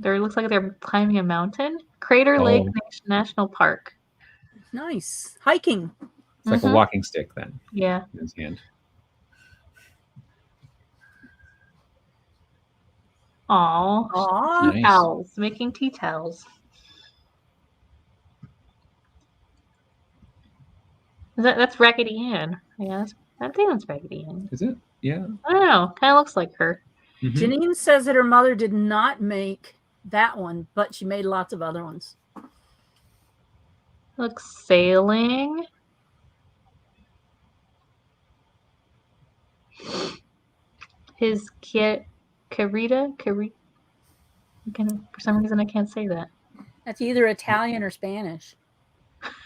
It looks like they're climbing a mountain. Crater Lake National Park. Nice. Hiking. It's like a Mhm. walking stick then Yeah. in his hand. Aw. Aw. Tea Nice. towels. Making tea towels. That's Raggedy Ann. Yeah, I think that's Raggedy Ann. Is it? Yeah. I don't know. Kind of looks like her. Mhm. Janine says that her mother did not make that one, but she made lots of other ones. Looks sailing. His Carita. For some reason, I can't say that. That's either Italian or Spanish.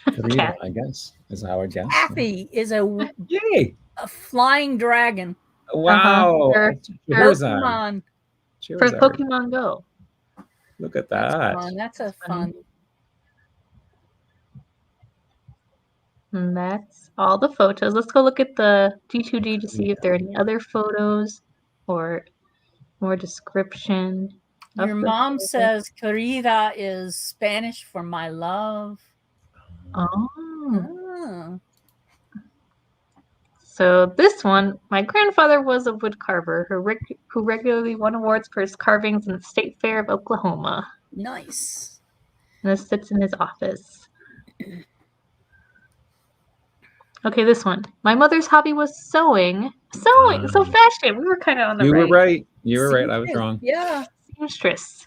Karita, Cat. I guess is how I guess. Kathy is a Yay! flying dragon. Wow. Sure. Charizard. Pokemon. For Charizard. Pokemon Go. Look at That's that. fun. That's a funny. fun. And that's all the photos. Let's go look at the G2D to see if there are any other photos or more description. of Your the mom photos. says querida is Spanish for my love. Oh. Oh. So this one, my grandfather was a wood carver who regularly won awards for his carvings in the State Fair of Oklahoma. Nice. And this sits in his office. Okay, this one. My mother's hobby was sewing. Sewing! So fashion! We were kind of on the You right. were right. You were right. I was Seamstress. wrong. Yeah. Seamstress.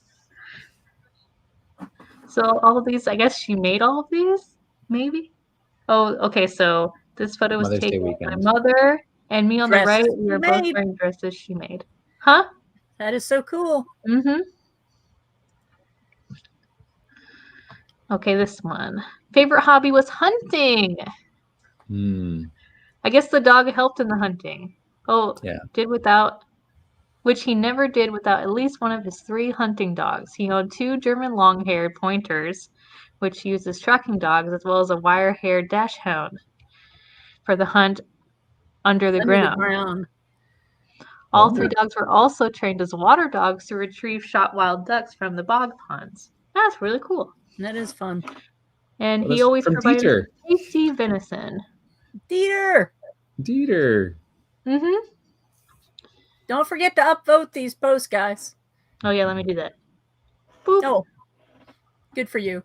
So all of these, I guess she made all of these? Maybe? Oh, okay, so this photo was Mother's Day taken by weekend. my mother and me on the right. Dresses We were she both made. wearing dresses she made. Huh? That is so cool. Mm-hmm. Okay, this one. Favorite hobby was hunting. Hmm. I guess the dog helped in the hunting. Oh, Yeah. did without which he never did without at least one of his 3 hunting dogs. He owned 2 German long-haired pointers, which he used as tracking dogs, as well as a wire-haired dachshund for the hunt under the ground. All 3 dogs were also trained as water dogs to retrieve shot wild ducks from the bog ponds. That's really cool. That is fun. And he always from provided Dieter. tasty venison. Dieter. Mm-hmm. Don't forget to upvote these posts, guys. Oh, yeah, let me do that. Boop. Oh, good for you.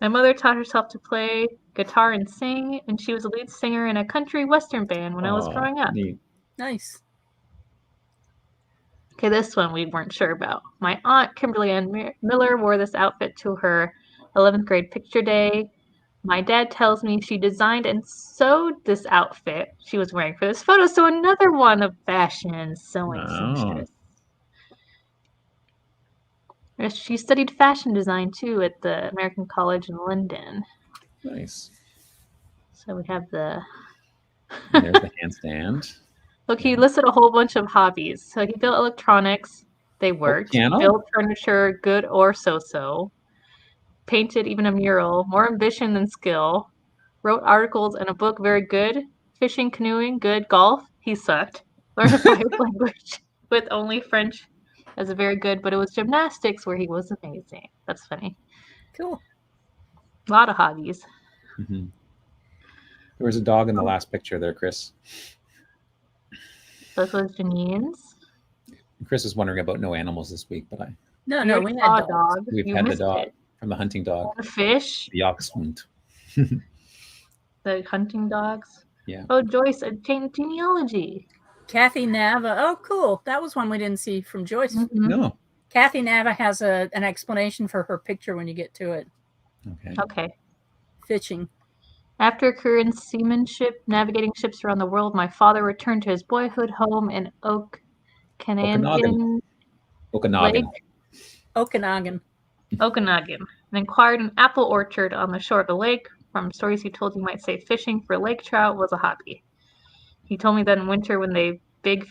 My mother taught herself to play guitar and sing, and she was a lead singer in a country western band when I was growing up. Neat. Nice. Okay, this one we weren't sure about. My aunt, Kimberly Ann Miller, wore this outfit to her 11th grade picture day. My dad tells me she designed and sewed this outfit she was wearing for this photo, so another one of fashion sewing seamstress. She studied fashion design, too, at the American College in London. Nice. So we have the... There's the handstand. Look, he listed a whole bunch of hobbies. So he built electronics. They worked. Piano? Built furniture, good or so-so. Painted even a mural. More ambition than skill. Wrote articles and a book, very good. Fishing, canoeing, good. Golf, he sucked. Learned a 5 language with only French as a very good, but it was gymnastics where he was amazing. That's funny. Cool. A lot of hobbies. Mm-hmm. There was a dog in the last picture there, Chris. This was Janine's. Chris is wondering about no animals this week, but No, we had had dogs. dog. we've You had the missed dog it. from the hunting dog. The fish. The Oxhund. The hunting dogs. Yeah. Oh, Joyce, a genealogy. Kathy Nava. Oh, cool. That was one we didn't see from Joyce. Mm-hmm. No. Kathy Nava has an explanation for her picture when you get to it. Okay. Fishing. After a career in seamanship, navigating ships around the world, my father returned to his boyhood home in Okanagan. Lake, Okanagan. and acquired an apple orchard on the shore of the lake. From stories he told, you might say fishing for lake trout was a hobby. He told me that in winter, when the big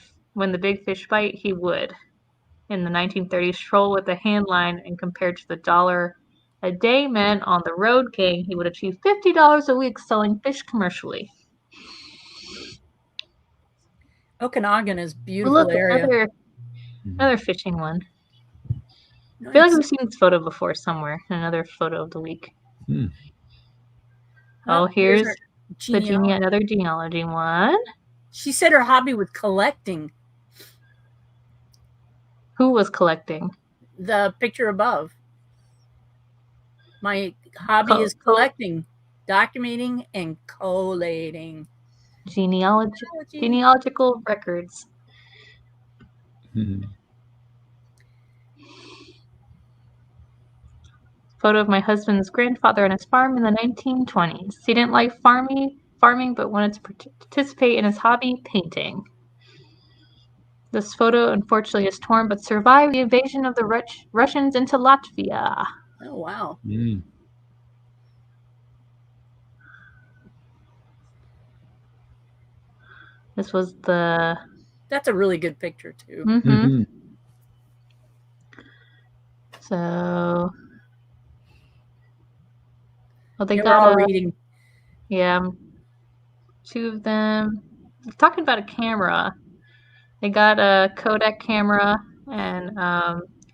fish bite, he would. In the 1930s, troll with a hand line, and compared to the $1 a day meant on the road gang, he would achieve $50 a week selling fish commercially. Okanagan is a beautiful Look, area. another fishing one. Nice. I feel like we've seen this photo before somewhere. Another photo of the week. Oh, here's another genealogy one. She said her hobby was collecting. Who was collecting? The picture above. My hobby is collecting, documenting, and collating. Genealogical records. Photo of my husband's grandfather on his farm in the 1920s. He didn't like farming, but wanted to participate in his hobby, painting. This photo, unfortunately, is torn, but survived the invasion of the Russians into Latvia. Oh, wow. This was the... That's a really good picture, too. Mm-hmm. So... Well, they got reading. Yeah. 2 of them. Talking about a camera. They got a Kodak camera, and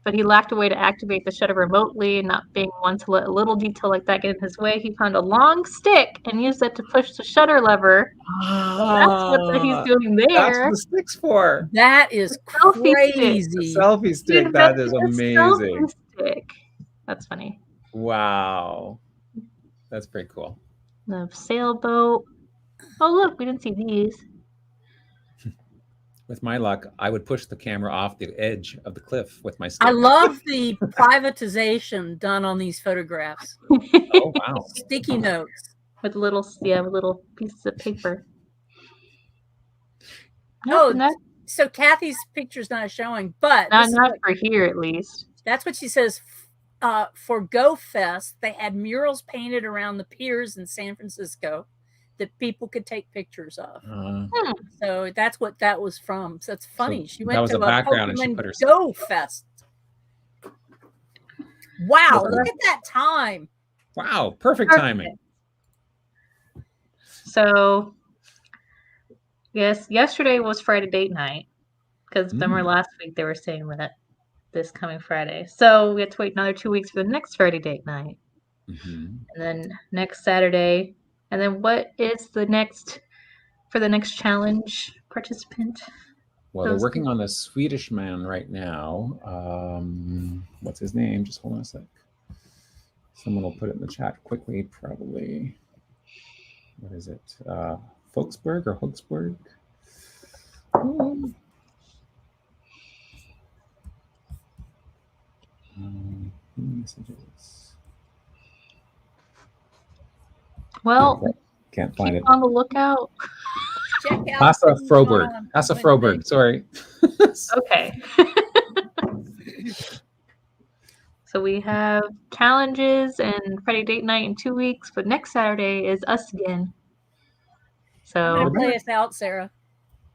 but he lacked a way to activate the shutter remotely, and not being one to let a little detail like that get in his way, he found a long stick and used that to push the shutter lever. That's what he's doing there. That's what the stick's for. That is crazy. Selfie stick. That is amazing. Stick. That's funny. Wow. That's pretty cool. The sailboat. Oh, look, we didn't see these. With my luck, I would push the camera off the edge of the cliff with my stick. I love the privatization done on these photographs. Oh, wow. Sticky notes. With little pieces of paper. So Kathy's picture's not showing, but... Not for here, at least. That's what she says. For Go Fest, they had murals painted around the piers in San Francisco. that people could take pictures of. Uh, So that's what that was from. So it's funny. So She that went was to a a background and she Pokemon put her- Go Fest. Wow, Okay. look at that time. wow, perfect Perfect. timing. So, yes, yesterday was Friday date night. Because remember last week they were saying that this coming Friday. So we have to wait another 2 weeks for the next Friday date night. Mhm. And then next Saturday. And then what is the next for the next challenge participant? Well, they're Those working on the Swedish man right now. What's his name? Just hold on a sec. Someone will put it in the chat quickly, probably. What is it? Folksberg or Hoaxberg? Messages. Well, Can't find keep it. on the lookout. Check out Hasse things Froberg. on Hasse Wednesday. Froberg. Sorry. Okay. So we have challenges and Friday date night in 2 weeks, but next Saturday is us again. I'm So gonna play us out, Sarah.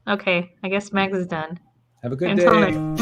okay, I guess Max is done. Have a good Until day. next